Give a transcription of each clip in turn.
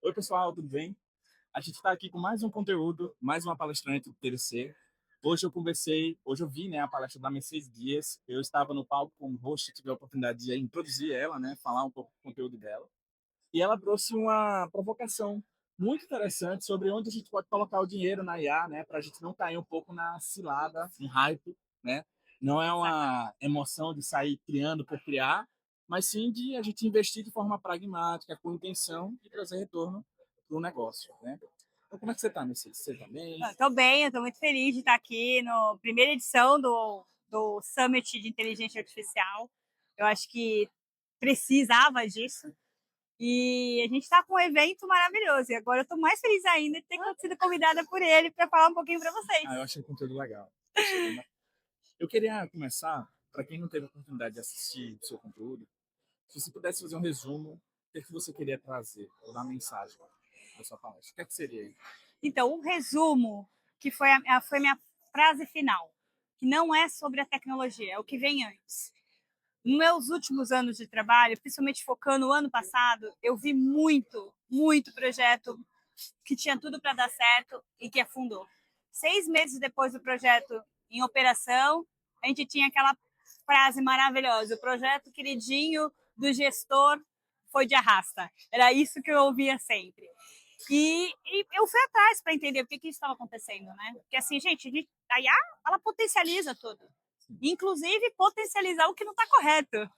Oi, pessoal, tudo bem? A gente está aqui com mais um conteúdo, mais uma palestrante do TDC. Hoje eu vi, né, a palestra da Mercedes Dias. Eu estava no palco como host, tive a oportunidade de introduzir ela, né, falar um pouco do conteúdo dela. E ela trouxe uma provocação muito interessante sobre onde a gente pode colocar o dinheiro na IA, né, para a gente não cair um pouco na cilada, no hype, né? Não é uma emoção de sair criando por criar, mas sim de a gente investir de forma pragmática, com intenção de trazer retorno para o negócio, né? Então, como é que você está, Mercedes? Você está bem? Estou bem, eu estou muito feliz de estar aqui na primeira edição do Summit de Inteligência Artificial. Eu acho que precisava disso. E a gente está com um evento maravilhoso. E agora eu estou mais feliz ainda de ter sido convidada por ele para falar um pouquinho para vocês. Eu achei o conteúdo legal. Achei bem bacana. Eu queria começar, para quem não teve a oportunidade de assistir o seu conteúdo, se você pudesse fazer um resumo, o que é que você queria trazer, ou dar mensagem da sua palestra, o que é que seria aí? Então, um resumo, que foi a minha frase final, que não é sobre a tecnologia, é o que vem antes. Nos meus últimos anos de trabalho, principalmente focando no ano passado, eu vi muito projeto que tinha tudo para dar certo e que afundou. 6 meses depois do projeto em operação, a gente tinha aquela frase maravilhosa: o projeto queridinho do gestor foi de arrasta. Era isso que eu ouvia sempre. E eu fui atrás para entender o que isso estava acontecendo, né? Porque assim, gente, a IA, ela potencializa tudo. Inclusive potencializar o que não está correto.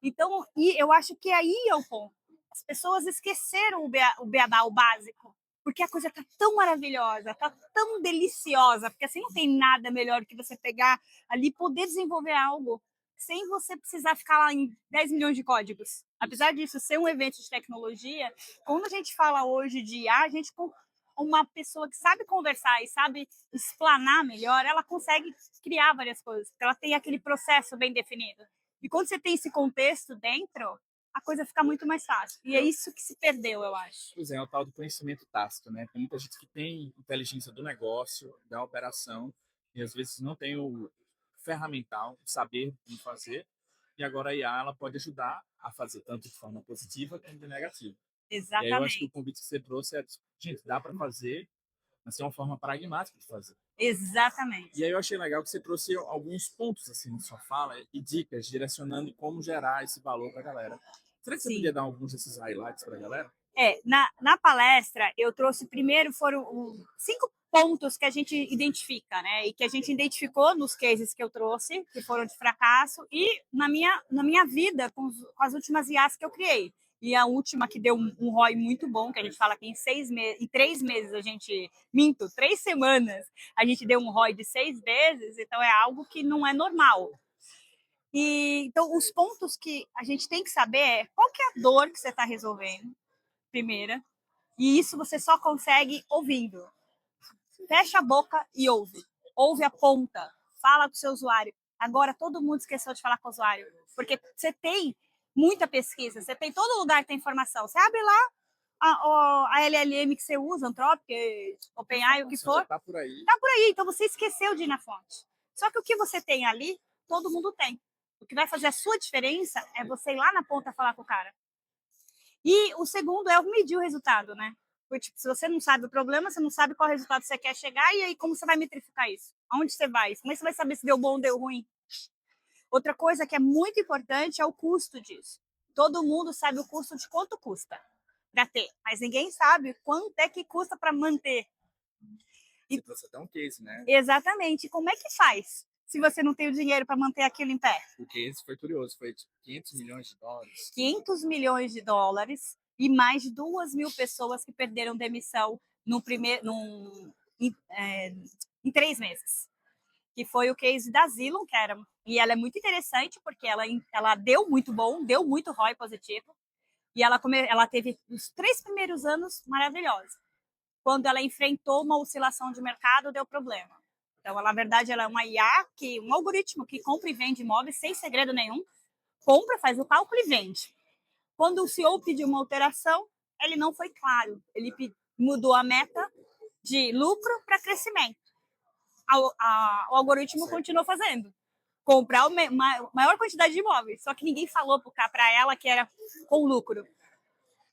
Então, e eu acho que aí é o ponto. As pessoas esqueceram o beabá, o básico. Porque a coisa tá tão maravilhosa, tá tão deliciosa, porque assim não tem nada melhor que você pegar ali e poder desenvolver algo sem você precisar ficar lá em 10 milhões de códigos. Apesar disso ser um evento de tecnologia, quando a gente fala hoje de IA, a gente com uma pessoa que sabe conversar e sabe explanar melhor, ela consegue criar várias coisas, porque ela tem aquele processo bem definido. E quando você tem esse contexto dentro, a coisa fica muito mais fácil. E é isso que se perdeu, eu acho. Pois é o tal do conhecimento tácito, né? Tem muita gente que tem inteligência do negócio, da operação, e às vezes não tem o ferramental, o saber como fazer, e agora a IA ela pode ajudar a fazer tanto de forma positiva quanto de negativa. E aí eu acho que o Exatamente. convite que você trouxe é, gente, dá para fazer, mas tem uma forma pragmática de fazer. E Exatamente. aí eu achei legal que você trouxe alguns pontos assim na sua fala e dicas direcionando como gerar esse valor para a galera. Será que você podia Sim. dar alguns desses highlights para a galera? Na palestra, eu trouxe primeiro, foram 5 pontos que a gente identifica, né? E que a gente identificou nos cases que eu trouxe, que foram de fracasso, e na minha vida, com as últimas IAs que eu criei. E a última que deu um ROI muito bom, que a gente fala que em 3 meses a gente. Minto, 3 semanas, a gente deu um ROI de 6 vezes, então é algo que não é normal. E então, os pontos que a gente tem que saber é qual que é a dor que você está resolvendo, primeira. E isso você só consegue ouvindo. Fecha a boca e ouve. Ouve a ponta. Fala com o seu usuário. Agora todo mundo esqueceu de falar com o usuário. Porque você tem muita pesquisa, você tem todo lugar que tem informação. Você abre lá a LLM que você usa, Anthropic, OpenAI, o que Já for, tá por aí. tá por aí. Então você esqueceu de ir na fonte. Só que o que você tem ali, todo mundo tem. O que vai fazer a sua diferença é você ir lá na ponta falar com o cara. E o segundo é medir o resultado, né? Porque tipo, se você não sabe o problema, você não sabe qual resultado você quer chegar, e aí como você vai metrificar isso? Aonde você vai? Como é que você vai saber se deu bom ou deu ruim? Outra coisa que é muito importante é o custo disso. Todo mundo sabe o custo de quanto custa para ter, mas ninguém sabe quanto é que custa para manter. Você E, trouxe até um case, né? exatamente. Como é que faz se você não tem o dinheiro para manter aquilo em pé? O case foi curioso, foi de 500 milhões de dólares. 500 milhões de dólares e mais de 2 mil pessoas que perderam demissão em 3 meses. Que foi o case da Zillow, e ela é muito interessante porque ela deu muito bom, deu muito ROI positivo, e ela teve os 3 primeiros anos maravilhosos. Quando ela enfrentou uma oscilação de mercado, deu problema. Então, na verdade, ela é uma IA, um algoritmo que compra e vende imóveis sem segredo nenhum, compra, faz o cálculo e vende. Quando o CEO pediu uma alteração, ele não foi claro. Ele mudou a meta de lucro para crescimento. O algoritmo continuou fazendo. Comprar a maior quantidade de imóveis. Só que ninguém falou para ela que era com lucro.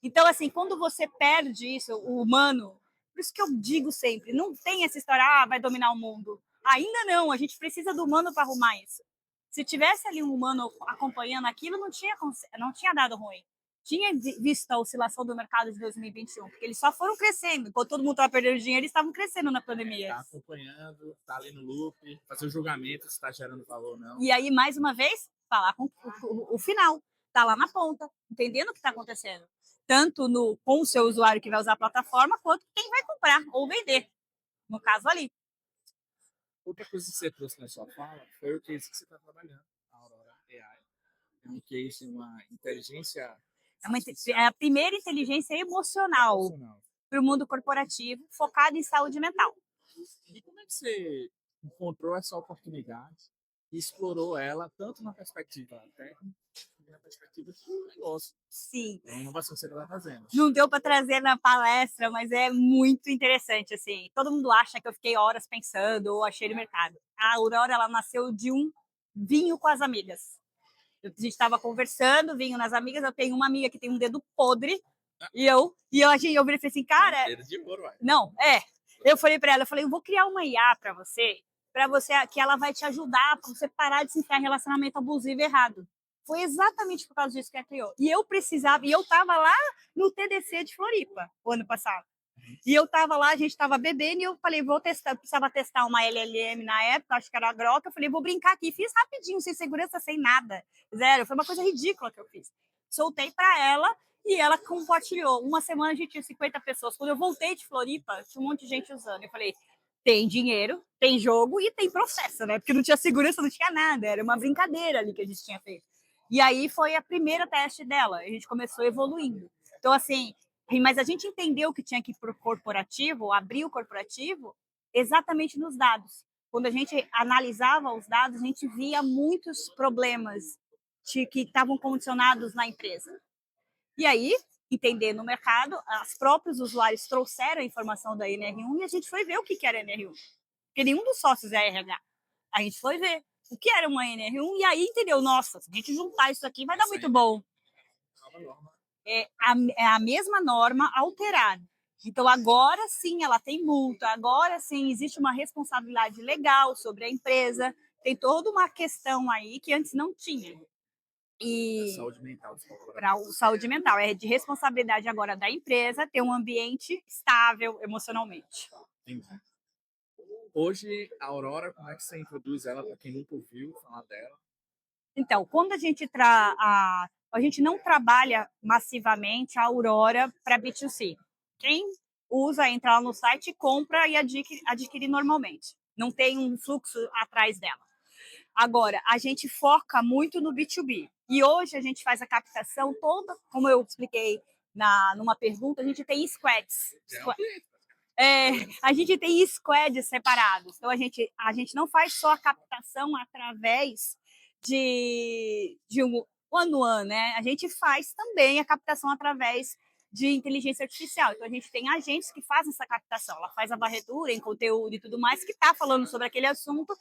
Então, assim, quando você perde isso, o humano, por isso que eu digo sempre, não tem essa história, vai dominar o mundo. Ainda não, a gente precisa do humano para arrumar isso. Se tivesse ali um humano acompanhando aquilo, não tinha dado ruim. Tinha visto a oscilação do mercado de 2021, porque eles só foram crescendo. Enquanto todo mundo estava perdendo dinheiro, eles estavam crescendo na pandemia. Tá acompanhando, tá ali no loop, fazer o julgamento se está gerando valor ou não. E aí, mais uma vez, falar com o final. Tá lá na ponta, entendendo o que está acontecendo. Tanto com o seu usuário que vai usar a plataforma, quanto quem vai comprar ou vender. No caso ali. Outra coisa que você trouxe na sua fala foi o case que você está trabalhando, a Aurora AI. É um case, uma inteligência É a primeira inteligência emocional emocional. para o mundo corporativo, focada em saúde mental. E como é que você encontrou essa oportunidade e explorou ela tanto na perspectiva técnica como na perspectiva do negócio? Sim. É a inovação que você está fazendo. Não deu para trazer na palestra, mas é muito interessante, assim. Todo mundo acha que eu fiquei horas pensando ou achei no mercado. A Aurora, ela nasceu de um vinho com as amigas. A gente estava conversando, vinho nas amigas, eu tenho uma amiga que tem um dedo podre, e eu virei e falei assim, cara... Dedo de ouro, uai. Não, eu falei para ela, eu vou criar uma IA para você, que ela vai te ajudar para você parar de se enfiar em relacionamento abusivo e errado. Foi exatamente por causa disso que ela criou. E eu precisava, e eu tava lá no TDC de Floripa, o ano passado. E eu tava lá, a gente tava bebendo, e eu falei, vou testar, precisava testar uma LLM na época, acho que era a Grok, eu falei, vou brincar aqui. Fiz rapidinho, sem segurança, sem nada. Zero, foi uma coisa ridícula que eu fiz. Soltei para ela, e ela compartilhou. Uma semana a gente tinha 50 pessoas. Quando eu voltei de Floripa, tinha um monte de gente usando. Eu falei, tem dinheiro, tem jogo e tem processo, né? Porque não tinha segurança, não tinha nada. Era uma brincadeira ali que a gente tinha feito. E aí foi a primeira teste dela. A gente começou evoluindo. Então, assim, mas a gente entendeu que tinha que ir para o corporativo, abrir o corporativo, exatamente nos dados. Quando a gente analisava os dados, a gente via muitos problemas que estavam condicionados na empresa. E aí, entendendo o mercado, os próprios usuários trouxeram a informação da NR1 e a gente foi ver o que era NR1. Porque nenhum dos sócios é RH. A gente foi ver o que era uma NR1 e aí entendeu, nossa, se a gente juntar isso aqui vai dar muito bom. É a mesma norma alterada. Então, agora sim ela tem multa, agora sim existe uma responsabilidade legal sobre a empresa, tem toda uma questão aí que antes não tinha. E Saúde mental. para saúde mental, é de responsabilidade agora da empresa ter um ambiente estável emocionalmente. Entendi. Hoje, a Aurora, como é que você introduz ela para quem nunca ouviu falar dela? Então, quando a gente não trabalha massivamente a Aurora para B2C. Quem usa, entra lá no site, compra e adquire normalmente. Não tem um fluxo atrás dela. Agora, a gente foca muito no B2B. E hoje a gente faz a captação toda, como eu expliquei numa pergunta, a gente tem squads. A gente tem squads separados. Então, a gente não faz só a captação através de um one-on-one, né? A gente faz também a captação através de inteligência artificial. Então, a gente tem agentes que fazem essa captação. Ela faz a varredura em conteúdo e tudo mais, que está falando sobre aquele assunto.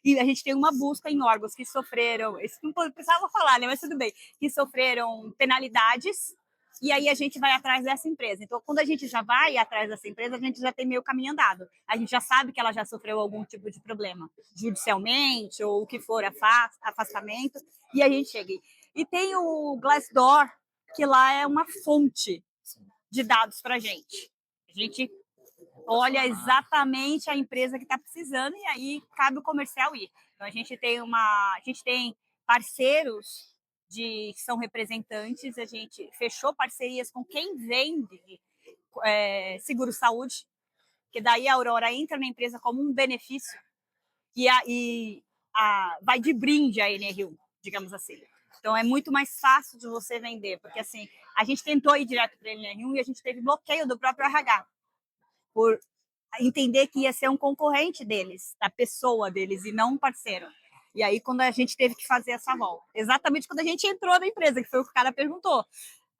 E a gente tem uma busca em órgãos que sofreram, isso não precisava falar, né? Mas tudo bem, que sofreram penalidades. E aí a gente vai atrás dessa empresa. Então, quando a gente já vai atrás dessa empresa, a gente já tem meio caminho andado. A gente já sabe que ela já sofreu algum tipo de problema, judicialmente, ou o que for, afastamento, e a gente chega. E tem o Glassdoor, que lá é uma fonte de dados para a gente. A gente olha exatamente a empresa que está precisando e aí cabe o comercial ir. Então, a gente tem parceiros que são representantes, a gente fechou parcerias com quem vende seguro-saúde, que daí a Aurora entra na empresa como um benefício e vai de brinde a NR1, digamos assim. Então, é muito mais fácil de você vender, porque assim, a gente tentou ir direto para a NR1 e a gente teve bloqueio do próprio RH, por entender que ia ser um concorrente deles, da pessoa deles, e não um parceiro. E aí, quando a gente teve que fazer essa volta, exatamente quando a gente entrou na empresa, que foi o que o cara perguntou,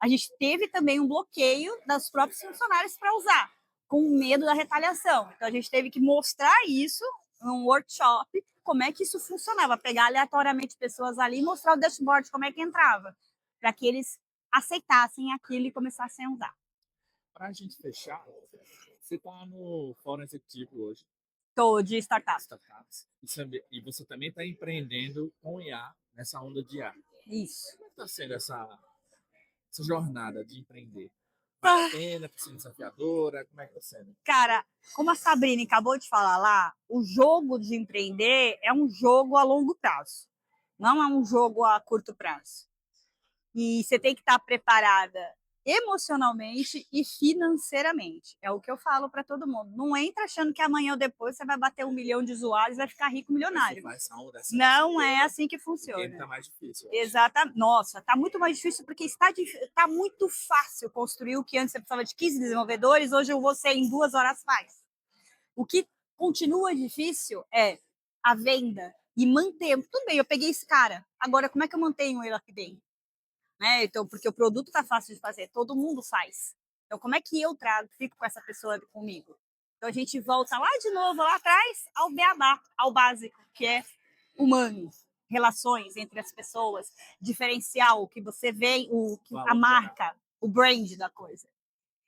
a gente teve também um bloqueio dos próprios funcionários para usar, com medo da retaliação. Então, a gente teve que mostrar isso num workshop, como é que isso funcionava, pegar aleatoriamente pessoas ali e mostrar o dashboard, como é que entrava, para que eles aceitassem aquilo e começassem a usar. Para a gente fechar, você está no Fórum Executivo hoje, Tô de startup. startups, e você também está empreendendo com IA nessa onda de IA. Isso. Como é que está sendo essa jornada de empreender? Vale a pena? Está sendo desafiadora? Como é que está sendo? Cara, como a Sabrina acabou de falar lá, o jogo de empreender é um jogo a longo prazo, não é um jogo a curto prazo. E você tem que estar preparada emocionalmente e financeiramente. É o que eu falo para todo mundo. Não entra achando que amanhã ou depois você vai bater 1 milhão de usuários e vai ficar rico milionário. Não é assim que funciona. Está mais difícil. Exatamente. Nossa, está muito mais difícil porque está muito fácil construir o que antes você precisava de 15 desenvolvedores, hoje você em 2 horas faz. O que continua difícil é a venda e manter. Tudo bem, eu peguei esse cara. Agora, como é que eu mantenho ele aqui dentro? Né? Então, porque o produto está fácil de fazer, todo mundo faz. Então, como é que eu fico com essa pessoa comigo? Então, a gente volta lá de novo, lá atrás, ao beabá, ao básico, que é humano, relações entre as pessoas, diferencial, que você vê, a marca, o brand da coisa.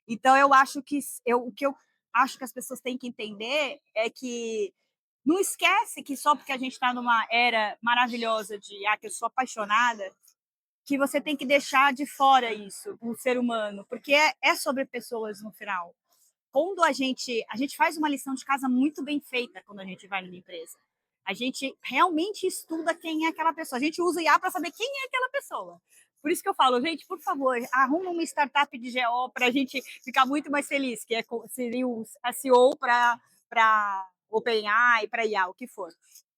Então, eu acho que o que eu acho que as pessoas têm que entender é que não esquece que só porque a gente está numa era maravilhosa de que eu sou apaixonada, que você tem que deixar de fora isso, o ser humano, porque é sobre pessoas no final. Quando a gente faz uma lição de casa muito bem feita quando a gente vai numa empresa. A gente realmente estuda quem é aquela pessoa. A gente usa IA para saber quem é aquela pessoa. Por isso que eu falo, gente, por favor, arruma uma startup de GO para a gente ficar muito mais feliz, que seria o SEO para OpenAI, para IA, o que for.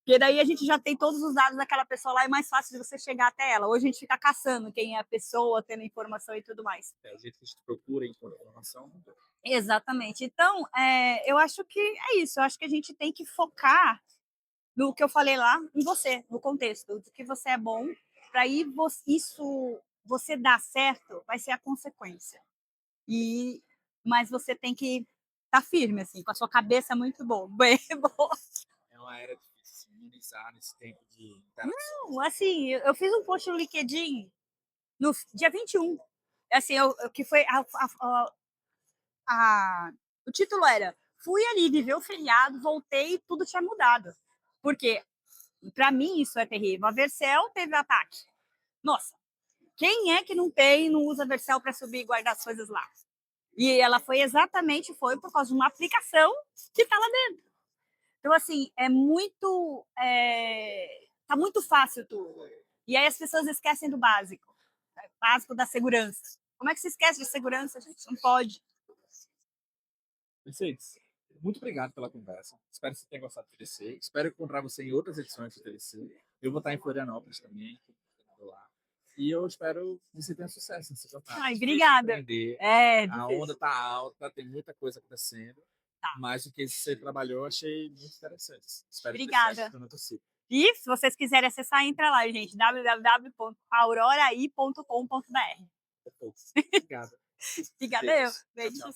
Porque daí a gente já tem todos os dados daquela pessoa lá, é mais fácil de você chegar até ela. Hoje a gente fica caçando quem é a pessoa, tendo informação e tudo mais. É o jeito que a gente procura informação. Exatamente. Então, eu acho que é isso. Eu acho que a gente tem que focar no que eu falei lá, em você, no contexto, do que você é bom, para aí você dar certo, vai ser a consequência. Mas você tem que estar firme, assim, com a sua cabeça muito boa, bem boa. É uma era difícil minimizar nesse tempo de interação. Não, assim, eu fiz um post no LinkedIn no dia 21. Assim, que foi o título era fui ali viver o feriado, voltei e tudo tinha mudado. Porque, para mim, isso é terrível. A Vercel teve ataque. Nossa, quem é que não usa a Vercel para subir e guardar as coisas lá? E ela foi por causa de uma aplicação que está lá dentro. Então, assim, tá muito fácil tudo. E aí as pessoas esquecem do básico. Básico da segurança. Como é que se esquece de segurança, gente? Não pode. Mercedes, muito obrigado pela conversa. Espero que você tenha gostado do TDC. Espero encontrar você em outras edições do TDC. Eu vou estar em Florianópolis também. Lá. E eu espero que você tenha sucesso nessa jornada. Ai, obrigada. A onda está alta, tem muita coisa acontecendo. Tá. Mas o que você trabalhou, eu achei muito interessante. Espero obrigada. Que você torcida. E se vocês quiserem acessar, entra lá, gente. www.aurorai.com.br. Obrigado. Obrigada eu. Beijos. Tchau.